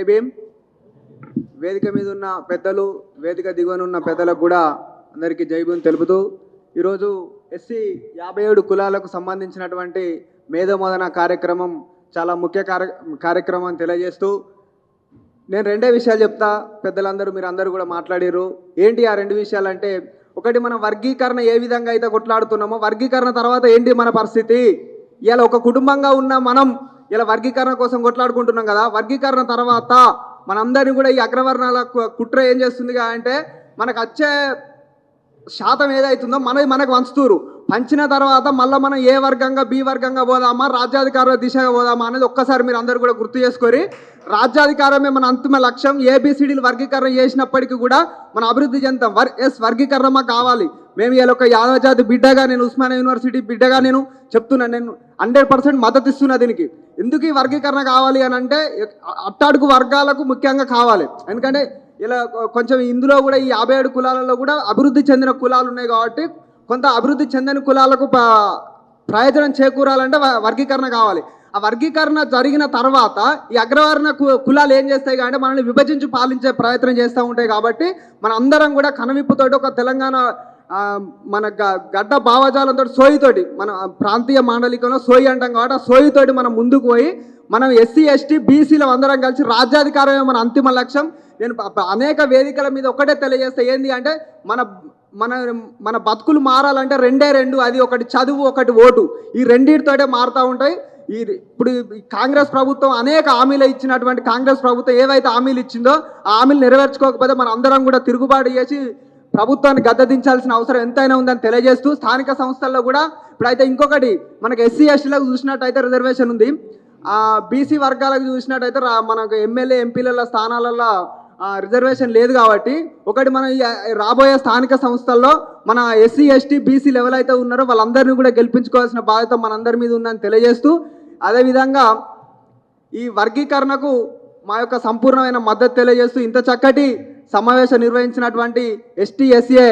భీమ్. వేదిక మీద ఉన్న పెద్దలు, వేదిక దిగువన ఉన్న పెద్దలకు కూడా అందరికీ జై భీమ్ తెలుపుతూ ఈరోజు ఎస్సీ 57 కులాలకు సంబంధించినటువంటి మేధోమోదన కార్యక్రమం చాలా ముఖ్య కార్యక్రమం అని తెలియజేస్తూ నేను రెండే విషయాలు చెప్తా. పెద్దలందరూ మీరు అందరూ కూడా మాట్లాడారు. ఏంటి ఆ రెండు విషయాలు అంటే, ఒకటి మనం వర్గీకరణ ఏ విధంగా అయితే కొట్లాడుతున్నామో, వర్గీకరణ తర్వాత ఏంటి మన పరిస్థితి. ఇలా ఒక కుటుంబంగా ఉన్న మనం ఇలా వర్గీకరణ కోసం కొట్లాడుకుంటున్నాం కదా, వర్గీకరణ తర్వాత మనందరినీ కూడా ఈ అగ్రవర్ణాల కుట్ర ఏం చేస్తుంది అంటే, మనకు వచ్చే శాతం ఏదైతుందో మనకు పంచుతూరు. పంచిన తర్వాత మళ్ళీ మనం ఏ వర్గంగా బి వర్గంగా పోదామా, రాజ్యాధికార దిశగా పోదామా అనేది ఒక్కసారి మీరు అందరూ కూడా గుర్తు చేసుకొని, రాజ్యాధికారమే మన అంతిమ లక్ష్యం. ఏబిసిడీలు వర్గీకరణ చేసినప్పటికీ కూడా మన అభివృద్ధి చెందాం. వర్గీకరణ మాకు కావాలి. మేము ఇలా ఒక యాదవ జాతి బిడ్డగా, నేను ఉస్మానియా యూనివర్సిటీ బిడ్డగా నేను చెప్తున్నాను, నేను 100% మద్దతు ఇస్తున్నా దీనికి. ఎందుకు ఈ వర్గీకరణ కావాలి అని అంటే, అట్టాడుకు వర్గాలకు ముఖ్యంగా కావాలి. ఎందుకంటే ఇలా కొంచెం ఇందులో కూడా ఈ 57 కులాలలో కూడా అభివృద్ధి చెందిన కులాలు ఉన్నాయి కాబట్టి, కొంత అభివృద్ధి చెందిన కులాలకు ప్రయోజనం చేకూరాలంటే వర్గీకరణ కావాలి. ఆ వర్గీకరణ జరిగిన తర్వాత ఈ అగ్రవర్ణ కులాలు ఏం చేస్తాయి అంటే, మనల్ని విభజించి పాలించే ప్రయత్నం చేస్తూ ఉంటాయి. కాబట్టి మన అందరం కూడా కనువిప్పుతోటి ఒక తెలంగాణ మన గడ్డ భావజాలంతో, సోయితోటి, మన ప్రాంతీయ మాండలికంలో సోయి అంటాం కాబట్టి, ఆ సోయితోటి మనం ముందుకు పోయి మనం ఎస్సీ ఎస్టీ బీసీలు అందరం కలిసి రాజ్యాధికారమే మన అంతిమ లక్ష్యం. నేను అనేక వేదికల మీద ఒకటే తెలియజేస్తే ఏంది అంటే, మన మన మన బతుకులు మారాలంటే రెండే రెండు, అది ఒకటి చదువు, ఒకటి ఓటు. ఈ రెండింటితోటే మారుతూ ఉంటాయి. ఇప్పుడు కాంగ్రెస్ ప్రభుత్వం అనేక హామీలు ఇచ్చినటువంటి కాంగ్రెస్ ప్రభుత్వం ఏవైతే హామీలు ఇచ్చిందో ఆ హామీలు నెరవేర్చుకోకపోతే మన అందరం కూడా తిరుగుబాటు చేసి ప్రభుత్వాన్ని గద్దెదించాల్సిన అవసరం ఎంతైనా ఉందని తెలియజేస్తూ, స్థానిక సంస్థల్లో కూడా ఇప్పుడైతే ఇంకొకటి మనకు ఎస్సీ ఎస్టీలకు చూసినట్టయితే రిజర్వేషన్ ఉంది. బీసీ వర్గాలకు చూసినట్టయితే మనకు ఎమ్మెల్యే ఎంపీల స్థానాలలో రిజర్వేషన్ లేదు. కాబట్టి ఒకటి మనం రాబోయే స్థానిక సంస్థల్లో మన ఎస్సీ ఎస్టీ బీసీ లెవెల్ అయితే ఉన్నారో వాళ్ళందరినీ కూడా గెలిపించుకోవాల్సిన బాధ్యత మనందరి మీద ఉందని తెలియజేస్తూ, అదేవిధంగా ఈ వర్గీకరణకు మా యొక్క సంపూర్ణమైన మద్దతు తెలియజేస్తూ, ఇంత చక్కటి సమావేశం నిర్వహించినటువంటి ఎస్టీ ఎస్ఏ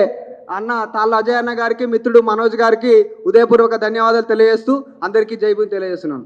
అన్న తాళ్ళ అజయ్ అన్న గారికి, మిత్రుడు మనోజ్ గారికి ఉదయపూర్వక ధన్యవాదాలు తెలియజేస్తూ అందరికీ జై భీమ్ తెలియజేస్తున్నాను.